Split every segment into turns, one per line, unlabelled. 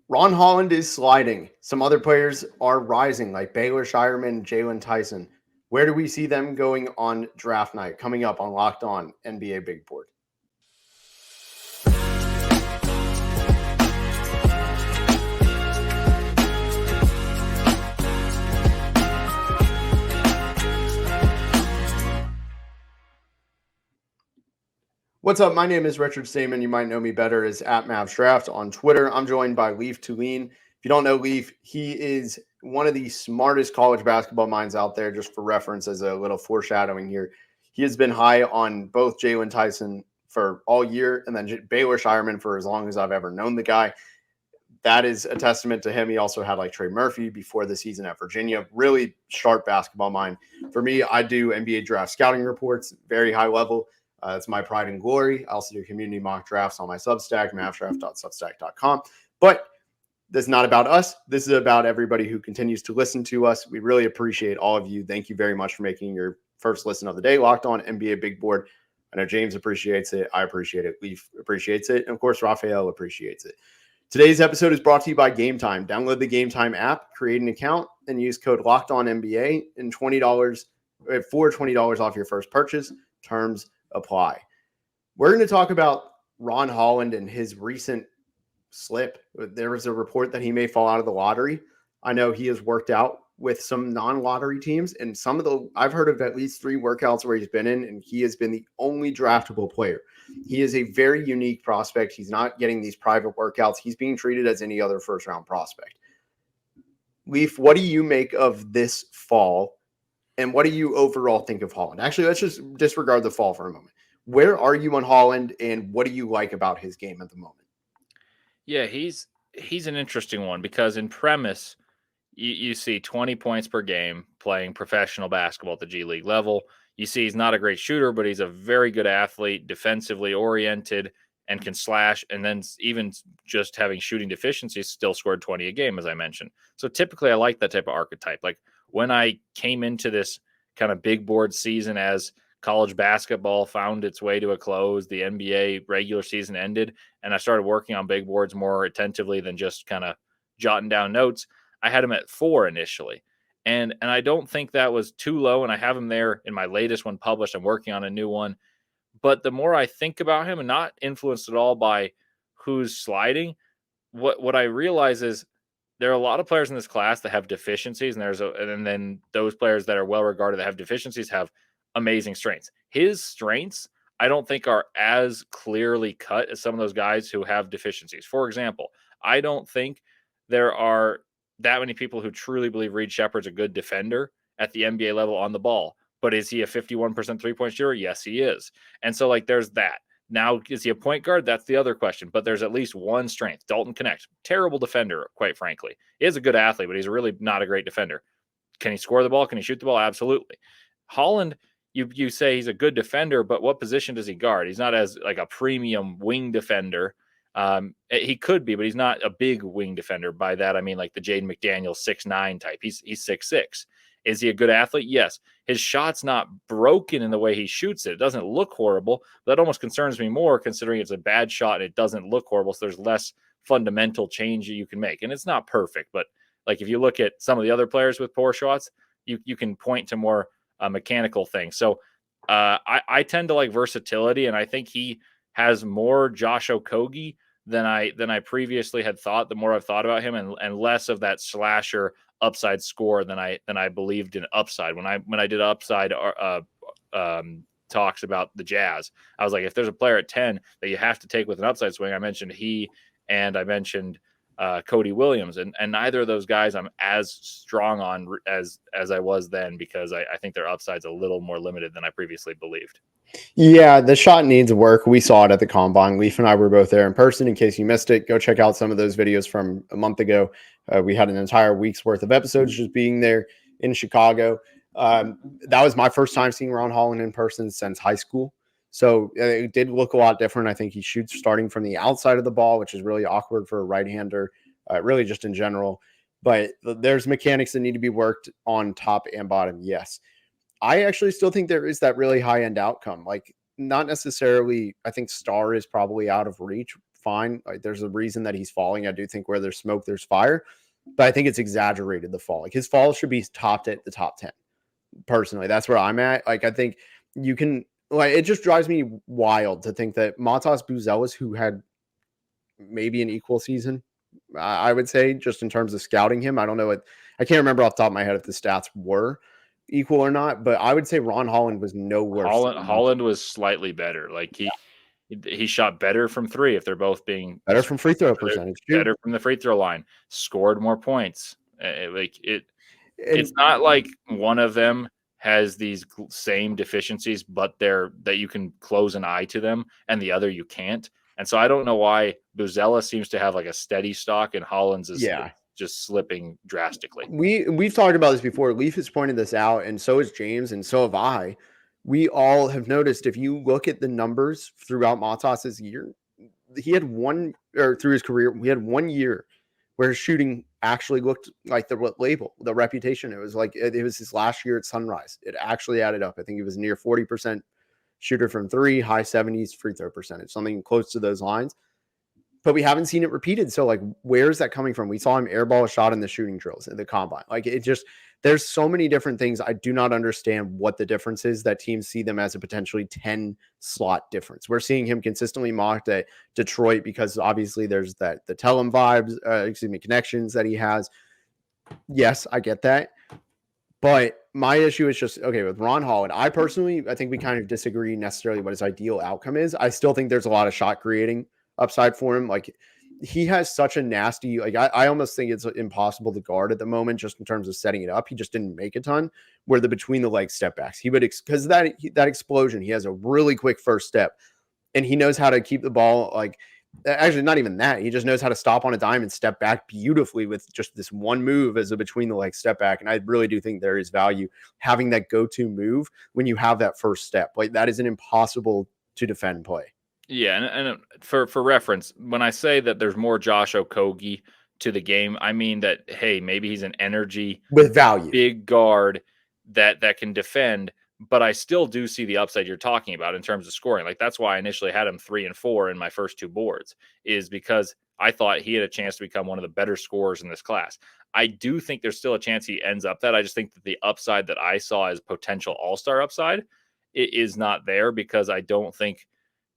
Ron Holland is sliding. Some other players are rising, like Baylor Scheierman, Jaylon Tyson. Where do we see them going on draft night? Coming up on Locked On NBA Big Board. What's up? My name is Richard Stayman. You might know me better as @MavsDraft on Twitter. I'm joined by Leif Thulin. If you don't know Leif, he is one of the smartest college basketball minds out there. Just for reference, as a little foreshadowing here, he has been high on both Jaylon Tyson for all year and then Baylor Scheierman for as long as I've ever known the guy. That is a testament to him. He also had like Trey Murphy before the season at Virginia. Really sharp basketball mind. For me, I do NBA draft scouting reports, very high level. It's my pride and glory. I also do community mock drafts on my Substack, mavsdraft.substack.com. But this is not about us. This is about everybody who continues to listen to us. We really appreciate all of you. Thank you very much for making your first listen of the day Locked On NBA Big Board. I know James appreciates it. I appreciate it. Leif appreciates it. And of course, Rafael appreciates it. Today's episode is brought to you by Game Time. Download the Game Time app, create an account, and use code LOCKEDONNBA and $20 off your first purchase. Terms apply. We're going to talk about Ron Holland and his recent slip. There was a report that he may fall out of the lottery. I know he has worked out with some non-lottery teams, and I've heard of at least 3 workouts where he's been in, and he has been the only draftable player. He is a very unique prospect. He's not getting these private workouts. He's being treated as any other first-round prospect. Leif, what do you make of this fall? And what do you overall think of Holland? Actually, let's just disregard the fall for a moment. Where are you on Holland, and what do you like about his game at the moment?
Yeah, he's an interesting one because in premise, you see 20 points per game playing professional basketball at the G League level. You see he's not a great shooter, but he's a very good athlete, defensively oriented, and can slash. And then even just having shooting deficiencies, still scored 20 a game, as I mentioned. So typically I like that type of archetype. Like when I came into this kind of big board season as college basketball found its way to a close, the NBA regular season ended, and I started working on big boards more attentively than just kind of jotting down notes, I had him at 4 initially. And I don't think that was too low, and I have him there in my latest one published. I'm working on a new one. But the more I think about him, and not influenced at all by who's sliding, what I realize is there are a lot of players in this class that have deficiencies, and then those players that are well regarded that have deficiencies have amazing strengths. His strengths, I don't think, are as clearly cut as some of those guys who have deficiencies. For example, I don't think there are that many people who truly believe Reed Sheppard's a good defender at the NBA level on the ball. But is he a 51% three-point shooter? Yes, he is. And so, there's that. Now, is he a point guard? That's the other question. But there's at least one strength. Dalton Knecht, terrible defender, quite frankly. He is a good athlete, but he's really not a great defender. Can he score the ball? Can he shoot the ball? Absolutely. Holland, you say he's a good defender, but what position does he guard? He's not as like a premium wing defender. He could be, but he's not a big wing defender. By that, I mean like the Jaden McDaniels 6'9" type. He's 6'6". Is he a good athlete? Yes. His shot's not broken in the way he shoots it. It doesn't look horrible. That almost concerns me more considering it's a bad shot and it doesn't look horrible. So there's less fundamental change that you can make. And it's not perfect, but like if you look at some of the other players with poor shots, you can point to more mechanical things. So I tend to like versatility, and I think he has more Josh Okogie than I previously had thought. The more I've thought about him, and less of that slasher upside score than I believed in upside. When I did upside talks about the Jazz, I was like, if there's a player at 10 that you have to take with an upside swing, I mentioned he, and I mentioned Cody Williams, and neither of those guys I'm as strong on as I was then, because I think their upside's a little more limited than I previously believed.
Yeah, the shot needs work. We saw it at the Combine. Leif and I were both there in person. In case you missed it, go check out some of those videos from a month ago. We had an entire week's worth of episodes just being there in Chicago. That was my first time seeing Ron Holland in person since high school. So it did look a lot different. I think he shoots starting from the outside of the ball, which is really awkward for a right-hander, really just in general. But there's mechanics that need to be worked on top and bottom, yes. I actually still think there is that really high-end outcome. Like, not necessarily, I think star is probably out of reach fine. Like, there's a reason that he's falling. I do think where there's smoke, there's fire, but I think it's exaggerated the fall. Like, his fall should be topped at the top 10. Personally, that's where I'm at. Like, I think you can, like, it just drives me wild to think that Matas Buzelis, who had maybe an equal season, I would say, just in terms of scouting him. I don't know I can't remember off the top of my head if the stats were equal or not, but I would say Ron Holland was no worse.
Holland was slightly better. Like he shot better from three if they're both being
better from free throw percentage,
better from the free throw line, scored more points. It's not like one of them has these same deficiencies, but that you can close an eye to them, and the other you can't. And so I don't know why Buzelis seems to have like a steady stock, and Holland's is just slipping drastically.
We've talked about this before. Leif has pointed this out, and so has James, and so have I. We all have noticed, if you look at the numbers throughout Matas's year, he had through his career, he had 1 year where his shooting actually looked like the label, the reputation. It was like, it was his last year at Sunrise. It actually added up. I think he was near 40% shooter from three, high 70s free throw percentage, something close to those lines. But we haven't seen it repeated. So, like, where's that coming from? We saw him airball a shot in the shooting drills in the combine. Like, it just, there's so many different things. I do not understand what the difference is that teams see them as a potentially 10 slot difference. We're seeing him consistently mocked at Detroit because obviously there's the tell him vibes, connections that he has. Yes, I get that. But my issue is just, okay, with Ron Holland, I think we kind of disagree necessarily what his ideal outcome is. I still think there's a lot of shot creating upside for him. Like, he has such a nasty, like, I almost think it's impossible to guard at the moment, just in terms of setting it up. He just didn't make a ton where the between the leg step backs, he would, because that explosion, he has a really quick first step, and he knows how to keep the ball. Like, actually, not even that. He just knows how to stop on a dime and step back beautifully with just this one move as a between the leg step back. And I really do think there is value having that go-to move when you have that first step. Like, that is an impossible to defend play.
Yeah, and for reference, when I say that there's more Josh Okogie to the game, I mean that, hey, maybe he's an energy
with value,
big guard that can defend, but I still do see the upside you're talking about in terms of scoring. Like, that's why I initially had him 3 and 4 in my first two boards, is because I thought he had a chance to become one of the better scorers in this class. I do think there's still a chance he ends up that. I just think that the upside that I saw as potential all-star upside, it is not there, because I don't think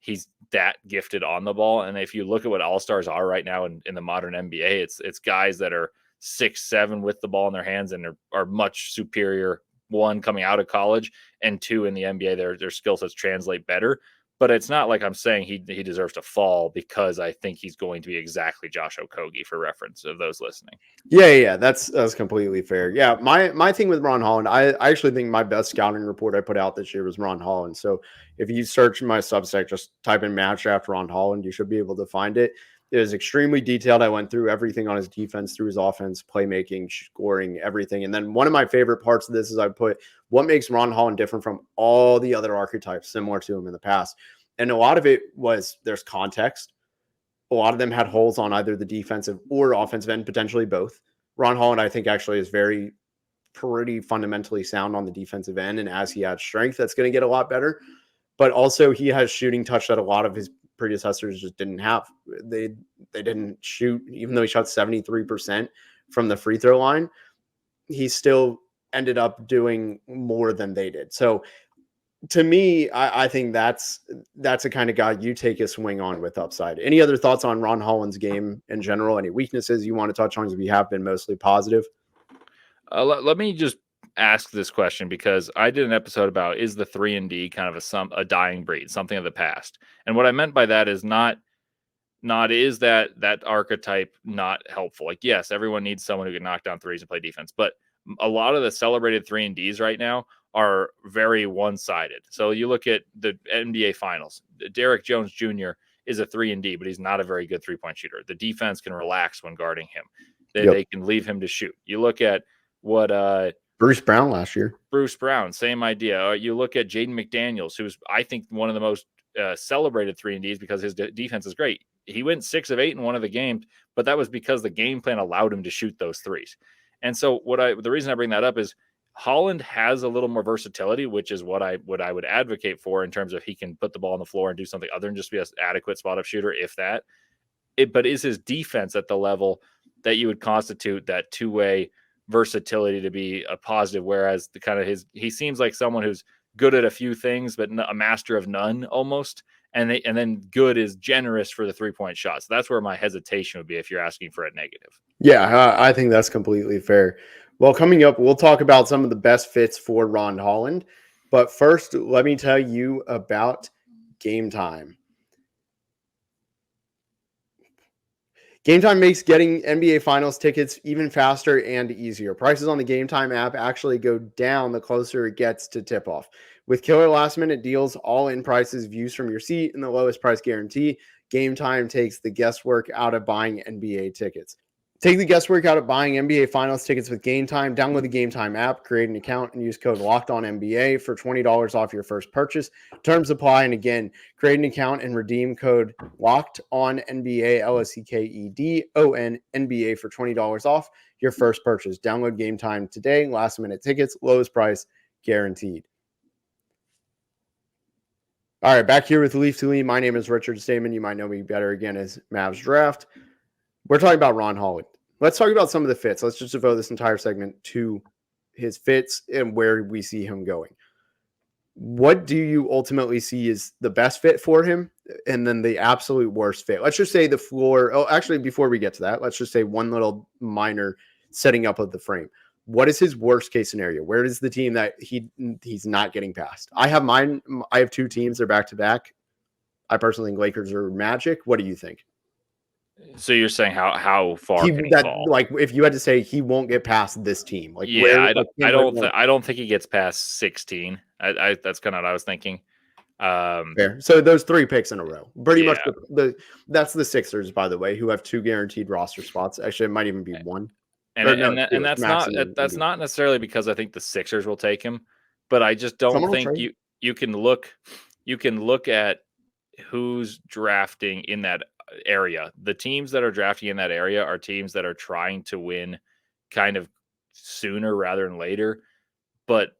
he's that gifted on the ball. And if you look at what all-stars are right now in the modern NBA, it's guys that are 6'7" with the ball in their hands and are much superior, one, coming out of college, and two, in the NBA, their skill sets translate better. But it's not like I'm saying he deserves to fall, because I think he's going to be exactly Josh Okogie, for reference of those listening.
Yeah, that's completely fair. Yeah, my thing with Ron Holland, I actually think my best scouting report I put out this year was Ron Holland. So if you search my Substack, just type in Match Draft Ron Holland, you should be able to find it. It was extremely detailed. I went through everything on his defense, through his offense, playmaking, scoring, everything. And then one of my favorite parts of this is I put what makes Ron Holland different from all the other archetypes similar to him in the past. And a lot of it was there's context. A lot of them had holes on either the defensive or offensive end, potentially both. Ron Holland, I think, actually is pretty fundamentally sound on the defensive end. And as he adds strength, that's going to get a lot better. But also he has shooting touch that a lot of his predecessors just didn't have. They didn't shoot, even though he shot 73% from the free throw line, he still ended up doing more than they did. So to me, I think that's the kind of guy you take a swing on with upside. Any other thoughts on Ron Holland's game in general? Any weaknesses you want to touch on? Because we have been mostly positive.
Let me just ask this question, because I did an episode about, is the 3-and-D kind of a dying breed, something of the past? And what I meant by that is not is that archetype not helpful. Like, yes, everyone needs someone who can knock down threes and play defense, but a lot of the celebrated 3-and-Ds right now are very one-sided. So you look at the NBA Finals, Derrick Jones Jr. is a 3-and-D, but he's not a very good three-point shooter. The defense can relax when guarding him. They can leave him to shoot. You look at what
Bruce Brown last year.
Bruce Brown, same idea. You look at Jaden McDaniels, who's, I think, one of the most celebrated 3-and-Ds because his defense is great. He went 6 of 8 in one of the games, but that was because the game plan allowed him to shoot those threes. And so the reason I bring that up is Holland has a little more versatility, which is what I would advocate for, in terms of he can put the ball on the floor and do something other than just be an adequate spot-up shooter, if that. but is his defense at the level that you would constitute that two-way versatility to be a positive? Whereas the kind of he seems like someone who's good at a few things, but a master of none almost. And then good is generous for the 3-point shot. So that's where my hesitation would be if you're asking for a negative.
Yeah, I think that's completely fair. Well, coming up, we'll talk about some of the best fits for Ron Holland. But first, let me tell you about Game Time. Game Time makes getting NBA Finals tickets even faster and easier. Prices on the Game Time app actually go down the closer it gets to tip-off. With killer last-minute deals, all-in prices, views from your seat, and the lowest price guarantee, Game Time takes the guesswork out of buying NBA tickets. Take the guesswork out of buying NBA Finals tickets with Game Time. Download the Game Time app, create an account, and use code LOCKEDONNBA for $20 off your first purchase. Terms apply. And again, create an account and redeem code LOCKEDONNBA, LOCKEDONNBA for $20 off your first purchase. Download Game Time today. Last-minute tickets, lowest price guaranteed. All right, back here with Leif Thulin. My name is Richard Stayman. You might know me better again as Mavs Draft. We're talking about Ron Holland. Let's talk about some of the fits. Let's just devote this entire segment to his fits and where we see him going. What do you ultimately see is the best fit for him and then the absolute worst fit? Let's just say the floor. Oh, actually, before we get to that, let's just say one little minor setting up of the frame. What is his worst case scenario? Where is the team that he's not getting past? I have mine. I have two teams. They're back to back. I personally think Lakers or Magic. What do you think?
So you're saying how far can he fall?
Like if you had to say he won't get past this team, like
yeah, I don't think he gets past 16. That's kind of what I was thinking.
Fair. So those 3 picks in a row, pretty much. That's the Sixers, by the way, who have 2 guaranteed roster spots. Actually, it might even be 1.
And that's not necessarily because I think the Sixers will take him, but I just don't think you can look at who's drafting in that area. The teams that are drafting in that area are teams that are trying to win kind of sooner rather than later. But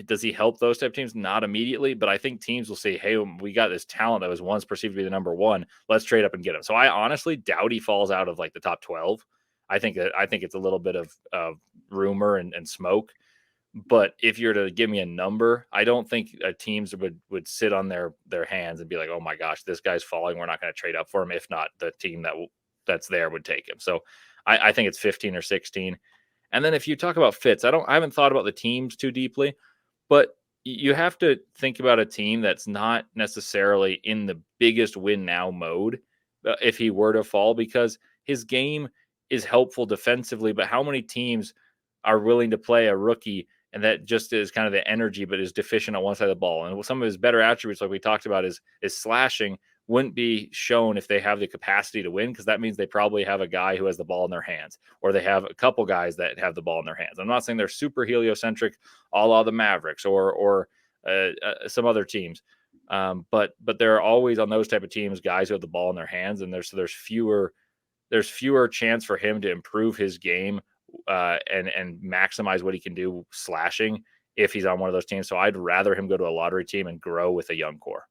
does he help those type of teams? Not immediately, but I think teams will say, hey, we got this talent that was once perceived to be the number 1. Let's trade up and get him. So I honestly doubt he falls out of like the top 12. I think it's a little bit of rumor and smoke. But if you're to give me a number, I don't think teams would sit on their hands and be like, oh my gosh, this guy's falling. We're not going to trade up for him. If not, the team that's there would take him. So I think it's 15 or 16. And then if you talk about fits, I haven't thought about the teams too deeply, but you have to think about a team that's not necessarily in the biggest win now mode if he were to fall, because his game is helpful defensively, but how many teams are willing to play a rookie and that just is kind of the energy, but is deficient on one side of the ball? And some of his better attributes, like we talked about, is slashing, wouldn't be shown if they have the capacity to win, because that means they probably have a guy who has the ball in their hands, or they have a couple guys that have the ball in their hands. I'm not saying they're super heliocentric, a la the Mavericks or some other teams, but there are always on those type of teams guys who have the ball in their hands, and there's fewer chance for him to improve his game and maximize what he can do slashing if he's on one of those teams. So I'd rather him go to a lottery team and grow with a young core.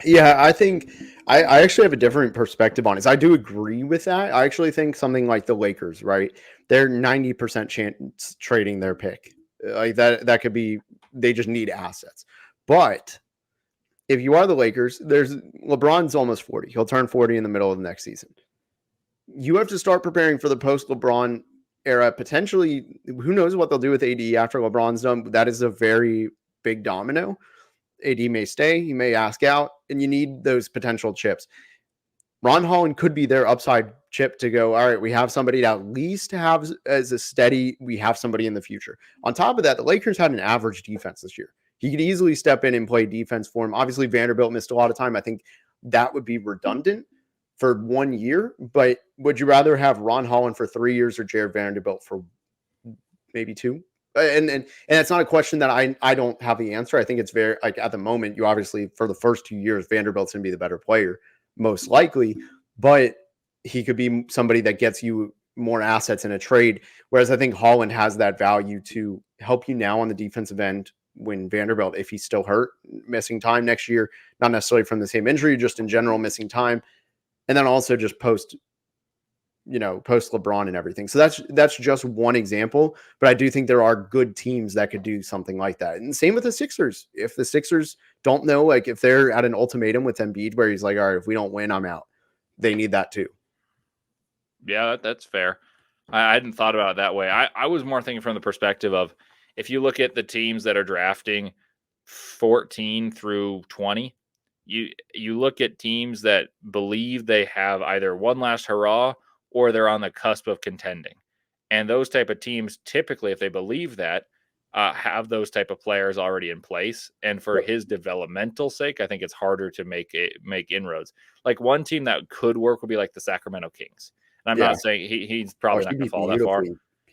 Yeah, I think I actually have a different perspective on it. I do agree with that. I actually think something like the Lakers, right? They're 90% chance trading their pick. Like that could be, they just need assets. But if you are the Lakers, LeBron's almost 40. He'll turn 40 in the middle of the next season. You have to start preparing for the post-LeBron era. Potentially, who knows what they'll do with AD after LeBron's done. That is a very big domino. AD may stay, he may ask out, and you need those potential chips. Ron Holland could be their upside chip to go, all right, we have somebody to at least have as a steady, we have somebody in the future. On top of that, the Lakers had an average defense this year. He could easily step in and play defense for him. Obviously, Vanderbilt missed a lot of time. I think that would be redundant for 1 year, but would you rather have Ron Holland for 3 years or Jared Vanderbilt for maybe 2? And it's not a question that I don't have the answer. I think it's very, like, at the moment, you obviously, for the first 2 years, Vanderbilt's going to be the better player, most likely, but he could be somebody that gets you more assets in a trade. Whereas I think Holland has that value to help you now on the defensive end when Vanderbilt, if he's still hurt, missing time next year, not necessarily from the same injury, just in general, missing time. and then also just post LeBron and everything. So that's just one example, but I do think there are good teams that could do something like that. And same with the Sixers. If the Sixers don't know, like if they're at an ultimatum with Embiid where he's like, all right, if we don't win, I'm out. They need that too.
Yeah, that's fair. I hadn't thought about it that way. I was more thinking from the perspective of if you look at the teams that are drafting 14 through 20, you look at teams that believe they have either one last hurrah or they're on the cusp of contending. And those type of teams, typically, if they believe that, have those type of players already in place. And for his developmental sake, I think it's harder to make inroads. Like one team that could work would be like the Sacramento Kings. And I'm not saying he's probably not going to fall that far.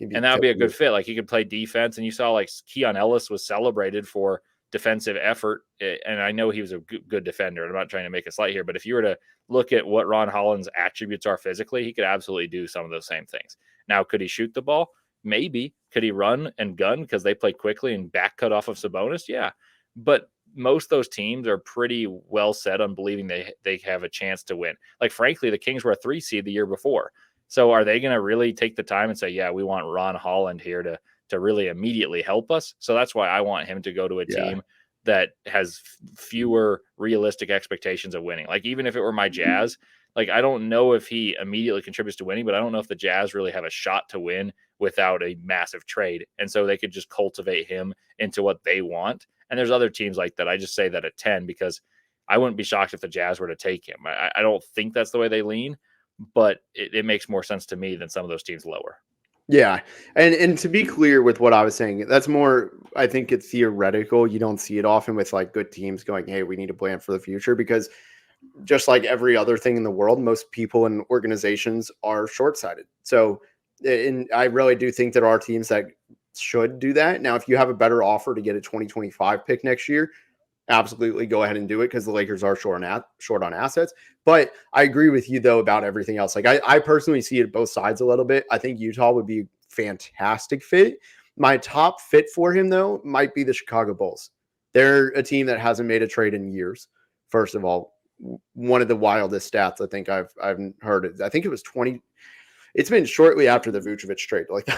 And that would be a good fit. Like he could play defense. And you saw like Keon Ellis was celebrated for defensive effort. And I know he was a good defender. I'm not trying to make a slight here, but if you were to look at what Ron Holland's attributes are physically, he could absolutely do some of those same things. Now, could he shoot the ball? Maybe. Could he run and gun because they play quickly and back cut off of Sabonis? Yeah. But most of those teams are pretty well set on believing they have a chance to win. Like, frankly, the Kings were a 3 seed the year before. So are they going to really take the time and say, yeah, we want Ron Holland here to really immediately help us? So that's why I want him to go to a team that has fewer realistic expectations of winning. Like, even if it were my Jazz, like, I don't know if he immediately contributes to winning, but I don't know if the Jazz really have a shot to win without a massive trade. And so they could just cultivate him into what they want. And there's other teams like that. I just say that at 10 because I wouldn't be shocked if the Jazz were to take him. I don't think that's the way they lean, but it makes more sense to me than some of those teams lower.
Yeah. And to be clear with what I was saying, that's more, I think it's theoretical. You don't see it often with like good teams going, hey, we need to plan for the future, because just like every other thing in the world, most people and organizations are short-sighted. So, and I really do think there are teams that should do that. Now, if you have a better offer to get a 2025 pick next year, absolutely go ahead and do it, because the Lakers are short on assets. But I agree with you, though, about everything else. Like I personally see it both sides a little bit. I think Utah would be a fantastic fit. My top fit for him, though, might be the Chicago Bulls. They're a team that hasn't made a trade in years. First of all, one of the wildest stats I think I've heard. I think it was 20. It's been shortly after the Vucevic trade. Like,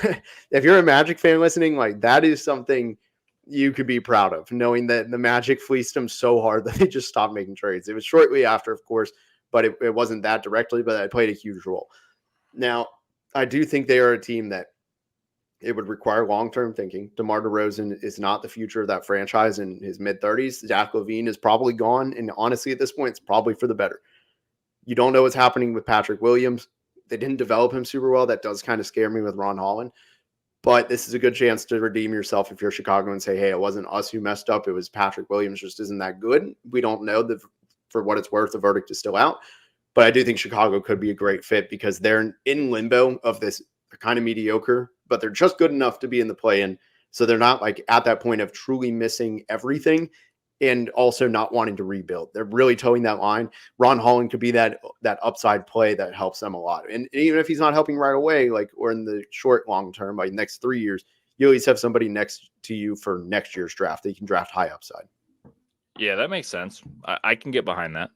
if you're a Magic fan listening, like that is something you could be proud of, knowing that the Magic fleeced them so hard that they just stopped making trades. It was shortly after, of course, but it wasn't that directly, but it played a huge role. Now, I do think they are a team that it would require long-term thinking. DeMar DeRozan is not the future of that franchise in his mid-30s. Zach LaVine is probably gone, and honestly, at this point, it's probably for the better. You don't know what's happening with Patrick Williams. They didn't develop him super well. That does kind of scare me with Ron Holland. But this is a good chance to redeem yourself if you're Chicago and say, hey, it wasn't us who messed up. It was Patrick Williams just isn't that good. We don't know. For what it's worth, the verdict is still out. But I do think Chicago could be a great fit because they're in limbo of this kind of mediocre, but they're just good enough to be in the play-in. So they're not like at that point of truly missing everything and also not wanting to rebuild. They're really towing that line. Ron Holland could be that upside play that helps them a lot. And even if he's not helping right away, like, or in the short, long term, like next 3 years, you at least have somebody next to you for next year's draft that you can draft high upside.
Yeah, that makes sense. I can get behind that.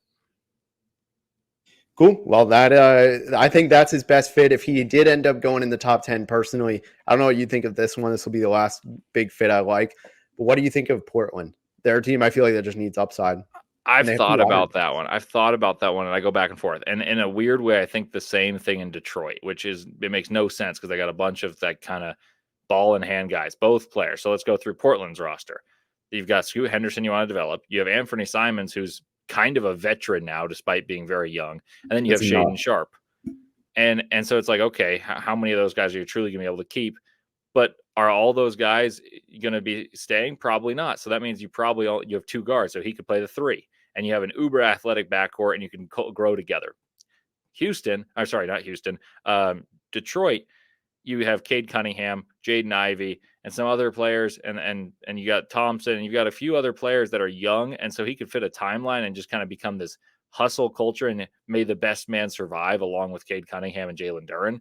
Cool. Well, I think that's his best fit. If he did end up going in the top 10 personally, I don't know what you think of this one. This will be the last big fit I like. But what do you think of Portland? Their team, I feel like that just needs upside.
I've thought about that one. And I go back and forth. And in a weird way, I think the same thing in Detroit, which is, it makes no sense because they got a bunch of that kind of ball in hand guys, both players. So let's go through Portland's roster. You've got Scoot Henderson you want to develop. You have Anthony Simons, who's kind of a veteran now, despite being very young. And then you have Shaedon Sharpe. And so it's like, okay, how many of those guys are you truly going to be able to keep? But are all those guys going to be staying? Probably not. So that means you have 2 guards, so he could play the 3. And you have an uber athletic backcourt, and you can grow together. Detroit, you have Cade Cunningham, Jaden Ivey, and some other players, and you got Thompson, and you've got a few other players that are young, and so he could fit a timeline and just kind of become this hustle culture, and may the best man survive, along with Cade Cunningham and Jalen Duren,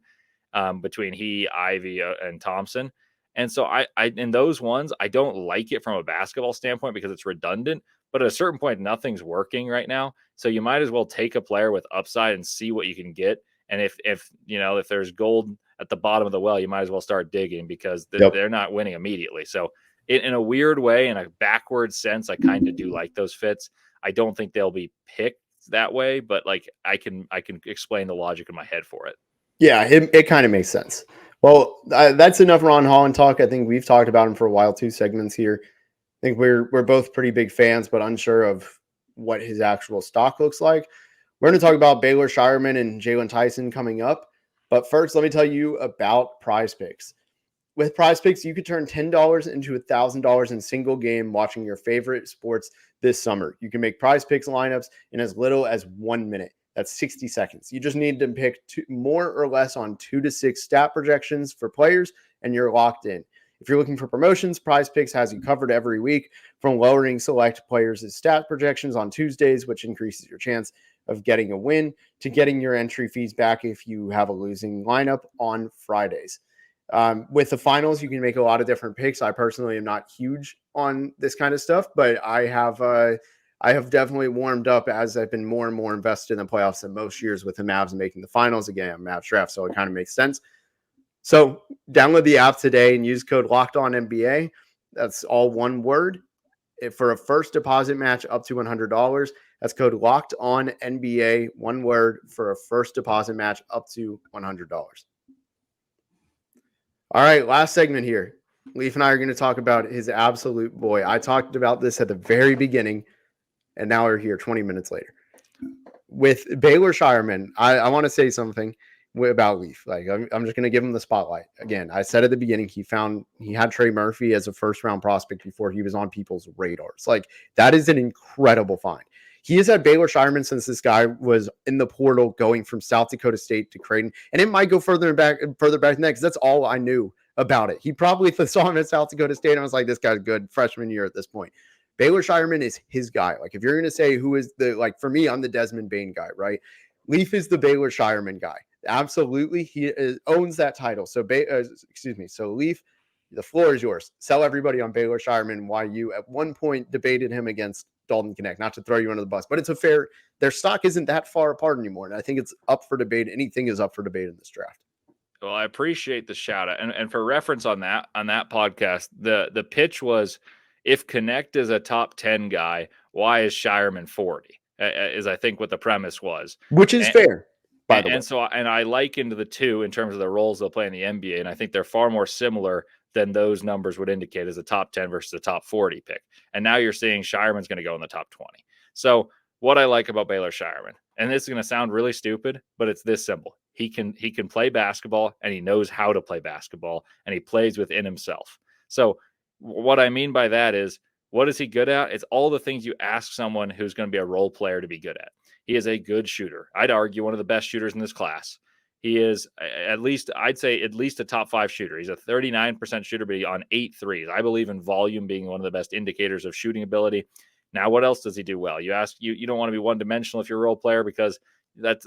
between he, Ivey, and Thompson. And so I in those ones, I don't like it from a basketball standpoint because it's redundant, but at a certain point, nothing's working right now. So you might as well take a player with upside and see what you can get. And if there's gold at the bottom of the well, you might as well start digging, because they're not winning immediately. So in a weird way, in a backward sense, I kind of do like those fits. I don't think they'll be picked that way, but like I can explain the logic in my head for it.
Yeah, it kind of makes sense. Well, that's enough Ron Holland talk. I think we've talked about him for a while, 2 segments here. I think we're both pretty big fans, but unsure of what his actual stock looks like. We're going to talk about Baylor Scheierman and Jaylon Tyson coming up. But first, let me tell you about Prize Picks. With Prize Picks, you could turn $10 into $1,000 in single game watching your favorite sports this summer. You can make Prize Picks lineups in as little as 1 minute. That's 60 seconds. You just need to pick more or less on 2 to 6 stat projections for players, and you're locked in. If you're looking for promotions, Prize Picks has you covered every week, from lowering select players' stat projections on Tuesdays, which increases your chance of getting a win, to getting your entry fees back if you have a losing lineup on Fridays. With the finals, you can make a lot of different picks. I personally am not huge on this kind of stuff, but I have definitely warmed up as I've been more and more invested in the playoffs than most years, with the Mavs making the finals. Again, I'm Mavs draft, so it kind of makes sense. So download the app today and use code LOCKEDONNBA. That's all one word. For a first deposit match up to $100. That's code LOCKEDONNBA, one word, for a first deposit match up to $100. All right, last segment here. Leif and I are going to talk about his absolute boy. I talked about this at the very beginning, and now we're here 20 minutes later. With Baylor Scheierman, I want to say something about Leif. Like, I'm just going to give him the spotlight. Again, I said at the beginning, he had Trey Murphy as a first-round prospect before he was on people's radars. Like, that is an incredible find. He has had Baylor Scheierman since this guy was in the portal going from South Dakota State to Creighton. And it might go further back than that, because that's all I knew about it. He probably saw him at South Dakota State and I was like, this guy's good freshman year at this point. Baylor Scheierman is his guy. Like, if you're going to say who is for me, I'm the Desmond Bain guy, right? Leif is the Baylor Scheierman guy. Absolutely. He owns that title. So, So Leif, the floor is yours. Sell everybody on Baylor Scheierman why you at one point debated him against Dalton Knecht, not to throw you under the bus, but it's their stock isn't that far apart anymore. And I think it's up for debate. Anything is up for debate in this draft.
Well, I appreciate the shout out. And for reference on that podcast, the pitch was, if Knecht is a top 10 guy, why is Scheierman 40? Is I think what the premise was.
Which is fair, by the way.
So I likened the two in terms of the roles they'll play in the NBA. And I think they're far more similar than those numbers would indicate, as a top 10 versus a top 40 pick. And now you're seeing Scheierman's going to go in the top 20. So what I like about Baylor Scheierman, and this is going to sound really stupid, but it's this simple. He can play basketball, and he knows how to play basketball, and he plays within himself. So what I mean by that is, what is he good at? It's all the things you ask someone who's going to be a role player to be good at. He is a good shooter. I'd argue one of the best shooters in this class. He is I'd say at least a top 5 shooter. He's a 39% shooter, but on 8 threes. I believe in volume being one of the best indicators of shooting ability. Now, what else does he do well? You don't want to be one-dimensional if you're a role player, because that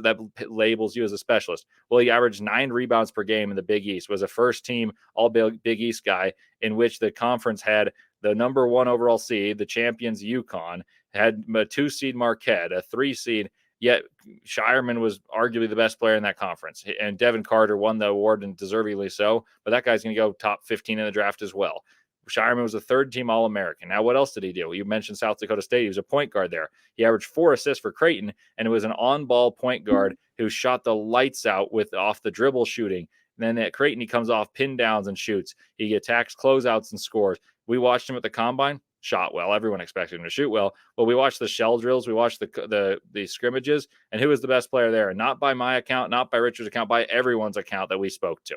labels you as a specialist. Well, he averaged 9 rebounds per game in the Big East, was a first-team All-Big East guy, in which the conference had the number 1 overall seed, the champions UConn, had a 2 seed Marquette, a 3 seed. Yet Scheierman was arguably the best player in that conference. And Devin Carter won the award, and deservedly so. But that guy's going to go top 15 in the draft as well. Scheierman was a 3rd-team All-American. Now, what else did he do? You mentioned South Dakota State. He was a point guard there. He averaged 4 assists for Creighton, and it was an on-ball point guard who shot the lights out with off-the-dribble shooting. And then at Creighton, he comes off pin downs and shoots. He attacks closeouts and scores. We watched him at the Combine. Shot well. Everyone expected him to shoot well. But we watched the shell drills. We watched the scrimmages. And who was the best player there? Not by my account, not by Richard's account, by everyone's account that we spoke to.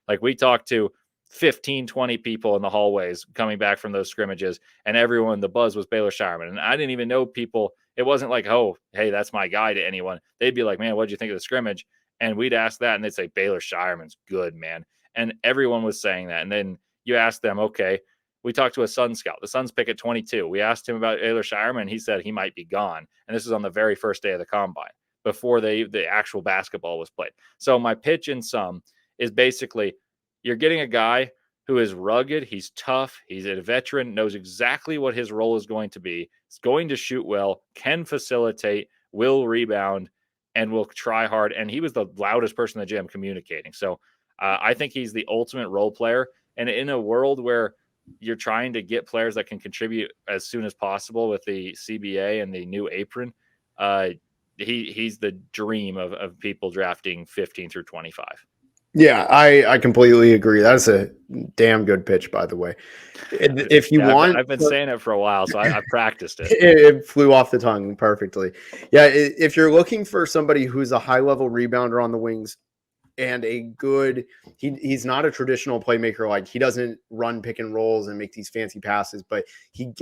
Like, we talked to 15, 20 people in the hallways coming back from those scrimmages, and everyone, the buzz was Baylor Scheierman. And I didn't even know people. It wasn't like, oh, hey, that's my guy to anyone. They'd be like, man, what'd you think of the scrimmage? And we'd ask that, and they'd say, Baylor Scheierman's good, man. And everyone was saying that. And then you ask them, okay, we talked to a Sun scout. The Suns pick at 22. We asked him about Baylor Scheierman, and he said he might be gone. And this was on the very first day of the Combine, before the actual basketball was played. So my pitch in sum is basically, you're getting a guy who is rugged, he's tough, he's a veteran, knows exactly what his role is going to be, is going to shoot well, can facilitate, will rebound, and will try hard. And he was the loudest person in the gym communicating. So I think he's the ultimate role player. And in a world where you're trying to get players that can contribute as soon as possible with the CBA and the new apron, he's the dream of people drafting 15 through 25.
Yeah, I completely agree. That's a damn good pitch, by the way. If you want,
I've been saying it for a while, so I've practiced it.
It flew off the tongue perfectly. Yeah, if you're looking for somebody who's a high level rebounder on the wings and a good, he's not a traditional playmaker. Like, he doesn't run pick and rolls and make these fancy passes, but he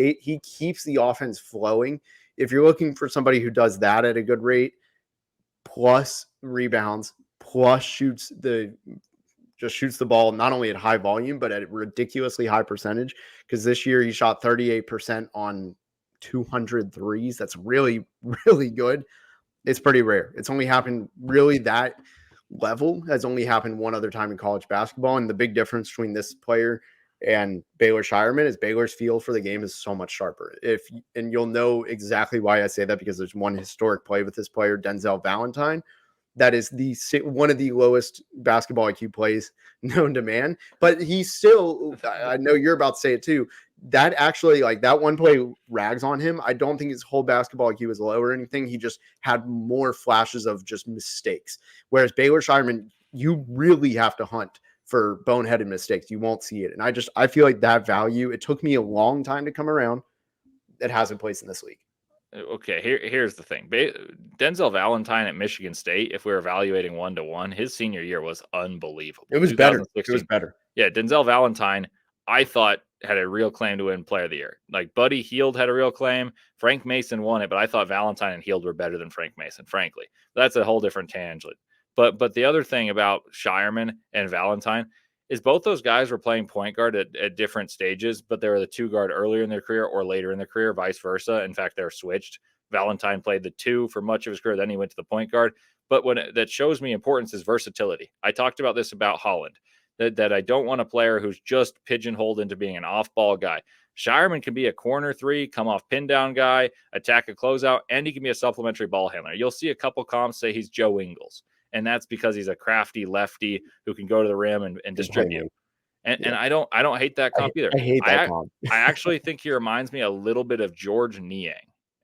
keeps the offense flowing. If you're looking for somebody who does that at a good rate, plus rebounds, plus shoots the ball not only at high volume, but at a ridiculously high percentage. Because this year he shot 38% on 200 threes. That's really, really good. It's pretty rare. It's only happened really, that level has only happened one other time in college basketball. And the big difference between this player and Baylor Scheierman is Baylor's feel for the game is so much sharper. And you'll know exactly why I say that, because there's one historic play with this player, Denzel Valentine, that is one of the lowest basketball IQ plays known to man. But he's still, I know you're about to say it too, that actually, like, that one play rags on him. I don't think his whole basketball IQ was low or anything. He just had more flashes of just mistakes. Whereas Baylor Scheierman, you really have to hunt for boneheaded mistakes. You won't see it. And I feel like that value, it took me a long time to come around. It has a place in this league.
Okay, here's the thing. Denzel Valentine at Michigan State, if we're evaluating 1-to-1, his senior year was unbelievable.
It was better. It was better.
Yeah, Denzel Valentine, I thought, had a real claim to win Player of the Year. Like, Buddy Hield had a real claim. Frank Mason won it, but I thought Valentine and Hield were better than Frank Mason, frankly. That's a whole different tangent. But the other thing about Scheierman and Valentine is both those guys were playing point guard at different stages, but they were the 2 guard earlier in their career or later in their career, vice versa. In fact, they're switched. Valentine played the 2 for much of his career. Then he went to the point guard. But that shows me importance is versatility. I talked about this about Holland, that I don't want a player who's just pigeonholed into being an off-ball guy. Scheierman can be a corner 3, come off pin down guy, attack a closeout, and he can be a supplementary ball handler. You'll see a couple comps say he's Joe Ingles. And that's because he's a crafty lefty who can go to the rim and distribute. And I don't hate that comp either.
I hate that comp.
I actually think he reminds me a little bit of George Niang.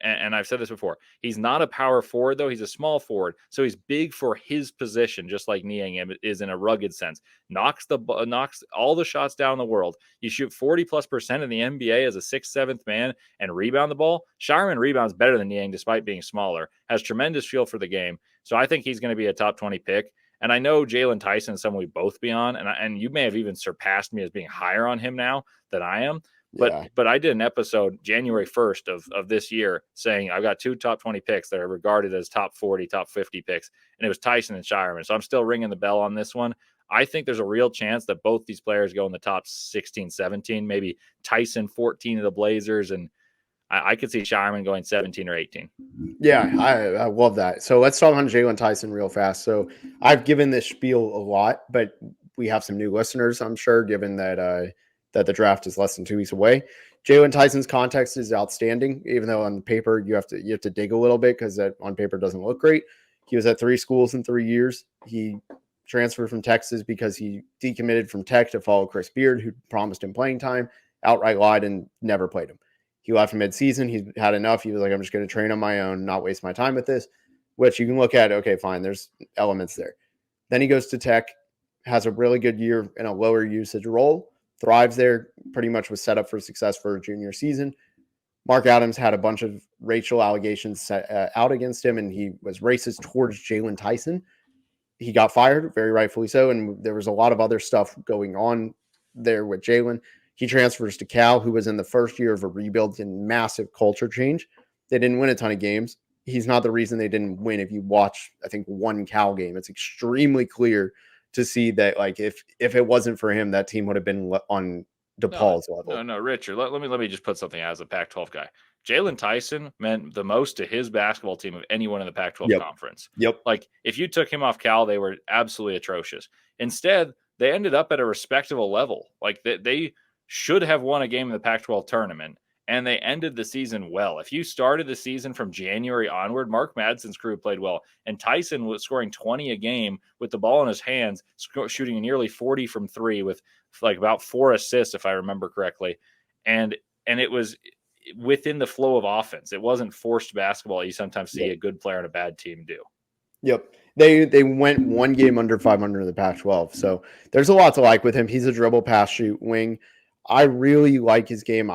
And I've said this before. He's not a power forward, though. He's a small forward. So he's big for his position, just like Niang is in a rugged sense. Knocks all the shots down in the world. You shoot 40+% in the NBA as a 6th, 7th man and rebound the ball. Scheierman rebounds better than Niang despite being smaller. Has tremendous feel for the game. So I think he's going to be a top 20 pick. And I know Jaylon Tyson is someone we both be on. And you may have even surpassed me as being higher on him now than I am. But I did an episode January 1st of this year saying I've got 2 top 20 picks that are regarded as top 40, top 50 picks. And it was Tyson and Scheierman. So I'm still ringing the bell on this one. I think there's a real chance that both these players go in the top 16, 17, maybe Tyson 14 of the Blazers. And I could see Scheierman going 17 or 18.
Yeah, I love that. So let's talk on Jaylon Tyson real fast. So I've given this spiel a lot, but we have some new listeners, I'm sure, given that that the draft is less than 2 weeks away. Jaylon Tyson's context is outstanding, even though on paper you have to dig a little bit because that on paper doesn't look great. He was at 3 schools in 3 years. He transferred from Texas because he decommitted from Tech to follow Chris Beard, who promised him playing time, outright lied, and never played him. He left mid-season. He had enough. He was like, I'm just going to train on my own, not waste my time with this, which you can look at, okay, fine, there's elements there. Then he goes to Tech, has a really good year in a lower usage role, thrives there, pretty much was set up for success for a junior season. Mark Adams had a bunch of racial allegations set out against him, and he was racist towards Jaylon Tyson. He got fired, very rightfully so, and there was a lot of other stuff going on there with Jaylon. He transfers to Cal, who was in the first year of a rebuild and massive culture change. They didn't win a ton of games. He's not the reason they didn't win. If you watch, I think, one Cal game, it's extremely clear to see that, like, if it wasn't for him, that team would have been on DePaul's level.
No, Richard, let me just put something out as a Pac-12 guy. Jaylon Tyson meant the most to his basketball team of anyone in the Pac-12 conference.
Yep.
Like, if you took him off Cal, they were absolutely atrocious. Instead, they ended up at a respectable level. Like, they should have won a game in the Pac-12 tournament, and they ended the season well. If you started the season from January onward, Mark Madsen's crew played well, and Tyson was scoring 20 a game with the ball in his hands, shooting nearly 40 from three with like about 4 assists, if I remember correctly. And it was within the flow of offense. It wasn't forced basketball you sometimes see a good player on a bad team do.
Yep. They went one game under 500 in the Pac-12. So there's a lot to like with him. He's a dribble, pass, shoot, wing. I really like his game.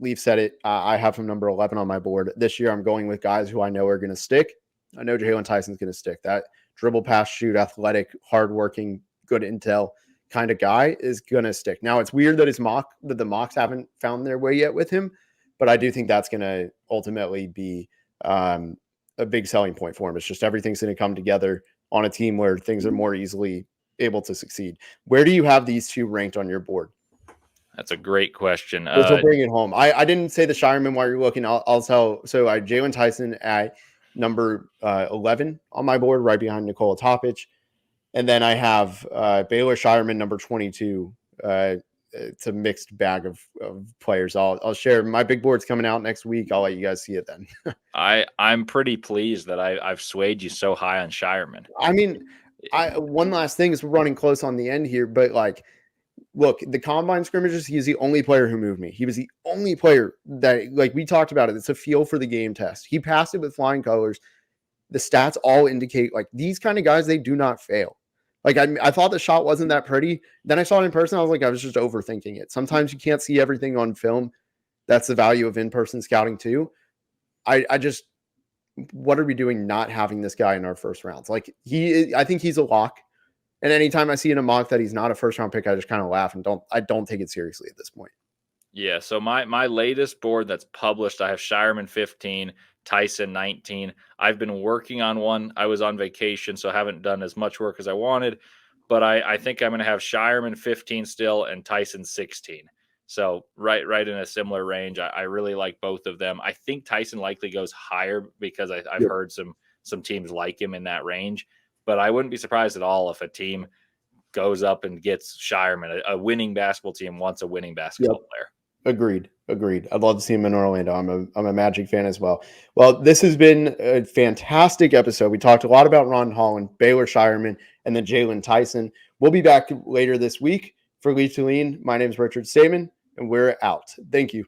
Leif said it. I have him number 11 on my board. This year I'm going with guys who I know are going to stick. I know Jaylon Tyson's going to stick. That dribble, pass, shoot, athletic, hardworking, good intel kind of guy is going to stick. Now, it's weird that the mocks haven't found their way yet with him, but I do think that's going to ultimately be a big selling point for him. It's just everything's going to come together on a team where things are more easily able to succeed. Where do you have these two ranked on your board?
That's a great question.
This will bring it home. I didn't say the Scheierman while you're looking. I'll tell. So I Jaylon Tyson at number 11 on my board, right behind Nikola Topic. And then I have Baylor Scheierman number 22. It's a mixed bag of players. I'll share. My big board's coming out next week. I'll let you guys see it then.
I'm pretty pleased that I've swayed you so high on Scheierman.
I mean, one last thing is we're running close on the end here, but like, look, the combine scrimmages, he's the only player who moved me. He was the only player that, like we talked about it, it's a feel for the game test. He passed it with flying colors. The stats all indicate like these kind of guys, they do not fail. Like I thought the shot wasn't that pretty. Then I saw it in person. I was like, I was just overthinking it. Sometimes you can't see everything on film. That's the value of in-person scouting too. I just, what are we doing not having this guy in our first rounds? Like I think he's a lock. And anytime I see in a mock that he's not a first round pick, I just kind of laugh and I don't take it seriously at this point.
Yeah. So my latest board that's published, I have Scheierman 15, Tyson 19. I've been working on one. I was on vacation, so I haven't done as much work as I wanted, but I think I'm going to have Scheierman 15 still and Tyson 16. So right in a similar range. I really like both of them. I think Tyson likely goes higher because I've heard some teams like him in that range. But I wouldn't be surprised at all if a team goes up and gets Scheierman. A winning basketball team wants a winning basketball player.
Agreed. I'd love to see him in Orlando. I'm a Magic fan as well. Well, this has been a fantastic episode. We talked a lot about Ron Holland, Baylor Scheierman, and then Jaylon Tyson. We'll be back later this week. For Leif Thulin, my name is Richard Stayman, and we're out. Thank you.